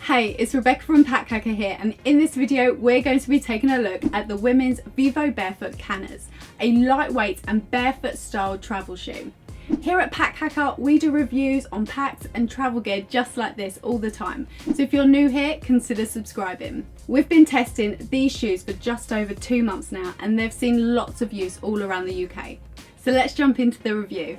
Hey, it's Rebecca from Packable here, and in this video we're going to be taking a look at the women's Vivobarefoot Kannas, a lightweight and barefoot style travel shoe. Here at Packable we do reviews on packs and travel gear just like this all the time, so if you're new here, consider subscribing. We've been testing these shoes for just over 2 months now and they've seen lots of use all around the UK. So let's jump into the review.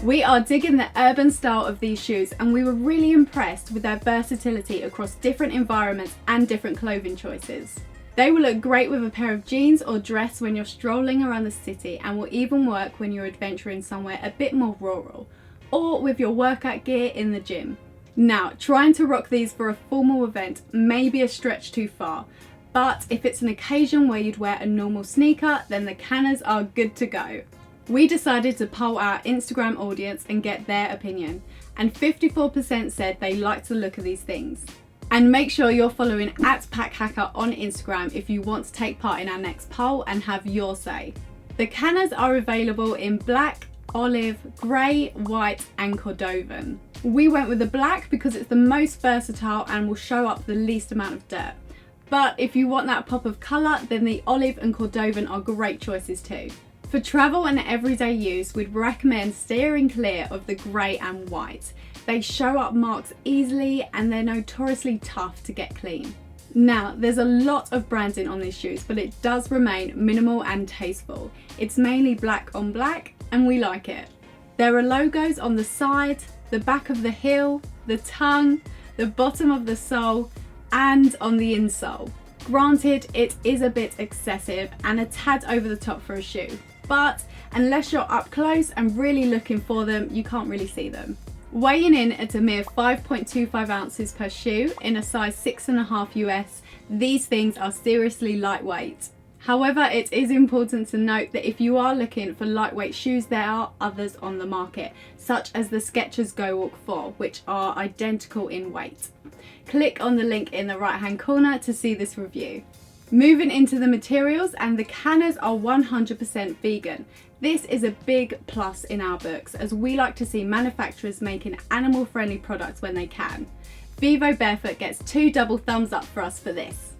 We are digging the urban style of these shoes and we were really impressed with their versatility across different environments and different clothing choices. They will look great with a pair of jeans or dress when you're strolling around the city, and will even work when you're adventuring somewhere a bit more rural, or with your workout gear in the gym. Now, trying to rock these for a formal event may be a stretch too far, but if it's an occasion where you'd wear a normal sneaker, then the Kannas are good to go. We decided to poll our Instagram audience and get their opinion, and 54% said they liked the look of these things. And make sure you're following @Packable on Instagram if you want to take part in our next poll and have your say. The Kannas are available in black, olive, grey, white and Cordovan. We went with the black because it's the most versatile and will show up the least amount of dirt. But if you want that pop of colour, then the olive and Cordovan are great choices too. For travel and everyday use, we'd recommend steering clear of the grey and white. They show up marks easily and they're notoriously tough to get clean. Now, there's a lot of branding on these shoes, but it does remain minimal and tasteful. It's mainly black on black and we like it. There are logos on the side, the back of the heel, the tongue, the bottom of the sole and on the insole. Granted, it is a bit excessive and a tad over the top for a shoe, but unless you're up close and really looking for them, you can't really see them. Weighing in at a mere 5.25 ounces per shoe in a size 6.5 US, these things are seriously lightweight. However, it is important to note that if you are looking for lightweight shoes, there are others on the market, such as the Skechers Go Walk 4, which are identical in weight. Click on the link in the right hand corner to see this review. Moving into the materials, and the Kannas are 100% vegan. This is a big plus in our books, as we like to see manufacturers making animal friendly products when they can. Vivobarefoot gets 2 double thumbs up for us for this.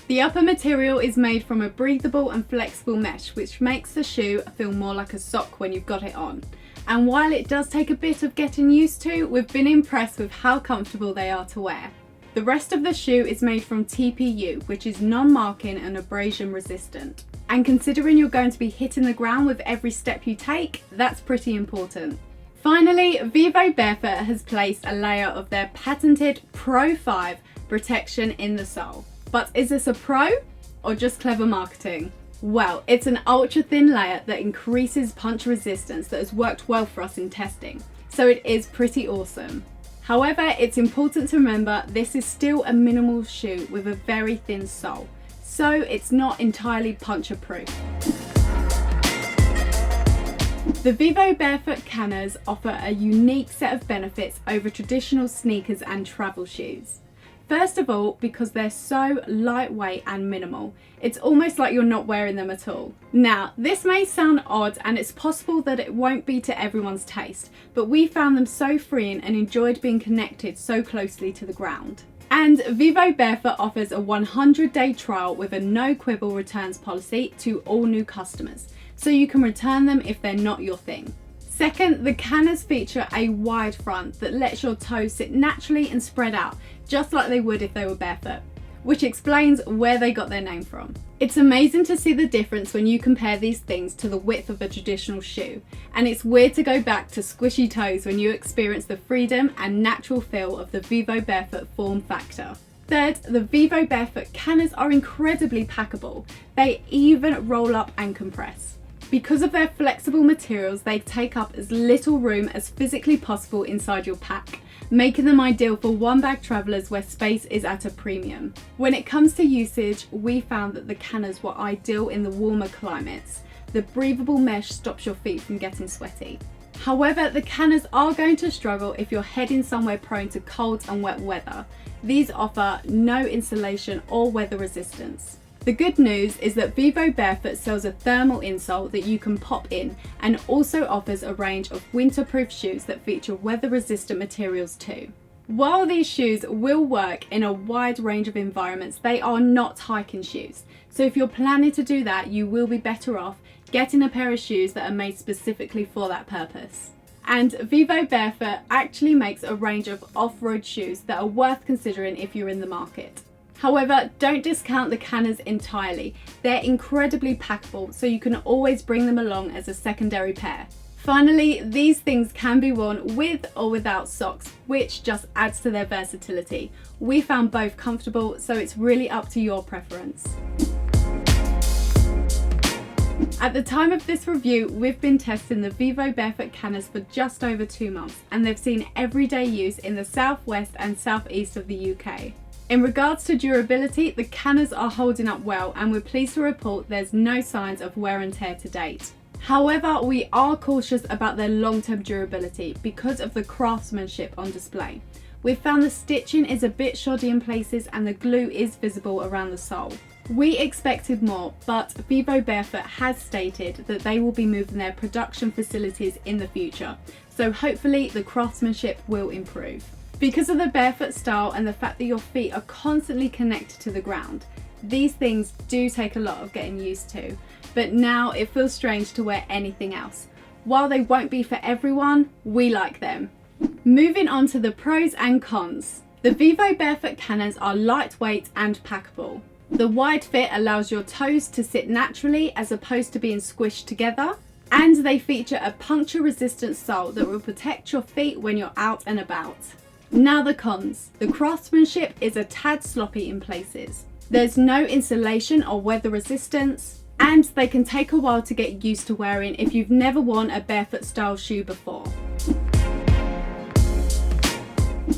The upper material is made from a breathable and flexible mesh, which makes the shoe feel more like a sock when you've got it on. And while it does take a bit of getting used to, we've been impressed with how comfortable they are to wear. The rest of the shoe is made from TPU, which is non-marking and abrasion resistant. And considering you're going to be hitting the ground with every step you take, that's pretty important. Finally, Vivobarefoot has placed a layer of their patented Pro 5 protection in the sole. But is this a pro or just clever marketing? Well, it's an ultra thin layer that increases punch resistance that has worked well for us in testing, so it is pretty awesome. However, it's important to remember this is still a minimal shoe with a very thin sole, so it's not entirely puncture proof. The Vivobarefoot Kannas offer a unique set of benefits over traditional sneakers and travel shoes. First of all, because they're so lightweight and minimal, it's almost like you're not wearing them at all. Now, this may sound odd and it's possible that it won't be to everyone's taste, but we found them so freeing and enjoyed being connected so closely to the ground. And Vivobarefoot offers a 100-day trial with a no quibble returns policy to all new customers, so you can return them if they're not your thing. Second, the Kannas feature a wide front that lets your toes sit naturally and spread out, just like they would if they were barefoot, which explains where they got their name from. It's amazing to see the difference when you compare these things to the width of a traditional shoe, and it's weird to go back to squishy toes when you experience the freedom and natural feel of the Vivobarefoot form factor. Third, the Vivobarefoot Kannas are incredibly packable. They even roll up and compress. Because of their flexible materials, they take up as little room as physically possible inside your pack, making them ideal for one-bag travellers where space is at a premium. When it comes to usage, we found that the Kannas were ideal in the warmer climates. The breathable mesh stops your feet from getting sweaty. However, the Kannas are going to struggle if you're heading somewhere prone to cold and wet weather. These offer no insulation or weather resistance. The good news is that Vivobarefoot sells a thermal insole that you can pop in and also offers a range of winterproof shoes that feature weather resistant materials too. While these shoes will work in a wide range of environments, they are not hiking shoes. So if you're planning to do that, you will be better off getting a pair of shoes that are made specifically for that purpose. And Vivobarefoot actually makes a range of off-road shoes that are worth considering if you're in the market. However, don't discount the Kannas entirely. They're incredibly packable, so you can always bring them along as a secondary pair. Finally, these things can be worn with or without socks, which just adds to their versatility. We found both comfortable, so it's really up to your preference. At the time of this review, we've been testing the Vivobarefoot Kannas for just over 2 months, and they've seen everyday use in the southwest and southeast of the UK. In regards to durability, the Kannas are holding up well, and we're pleased to report there's no signs of wear and tear to date. However, we are cautious about their long-term durability because of the craftsmanship on display. We've found the stitching is a bit shoddy in places and the glue is visible around the sole. We expected more, but Vivobarefoot has stated that they will be moving their production facilities in the future, so hopefully the craftsmanship will improve. Because of the barefoot style and the fact that your feet are constantly connected to the ground, these things do take a lot of getting used to, but now it feels strange to wear anything else. While they won't be for everyone, we like them. Moving on to the pros and cons. The Vivobarefoot Kannas are lightweight and packable. The wide fit allows your toes to sit naturally as opposed to being squished together, and they feature a puncture resistant sole that will protect your feet when you're out and about. Now the cons. The craftsmanship is a tad sloppy in places. There's no insulation or weather resistance, and they can take a while to get used to wearing if you've never worn a barefoot style shoe before.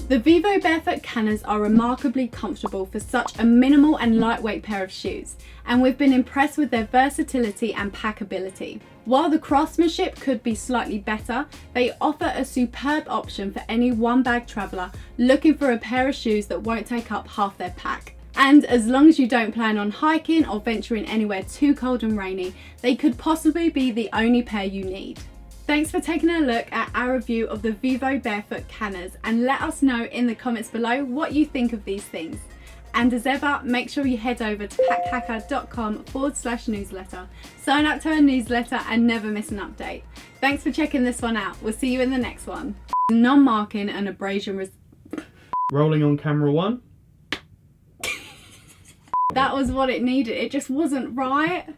The Vivobarefoot Kannas are remarkably comfortable for such a minimal and lightweight pair of shoes, and we've been impressed with their versatility and packability. While the craftsmanship could be slightly better, they offer a superb option for any one-bag traveller looking for a pair of shoes that won't take up half their pack. And as long as you don't plan on hiking or venturing anywhere too cold and rainy, they could possibly be the only pair you need. Thanks for taking a look at our review of the Vivobarefoot Kannas, and let us know in the comments below what you think of these things. And as ever, make sure you head over to packhacker.com/newsletter. Sign up to our newsletter and never miss an update. Thanks for checking this one out. We'll see you in the next one. Non-marking and abrasion Rolling on camera 1. That was what it needed. It just wasn't right.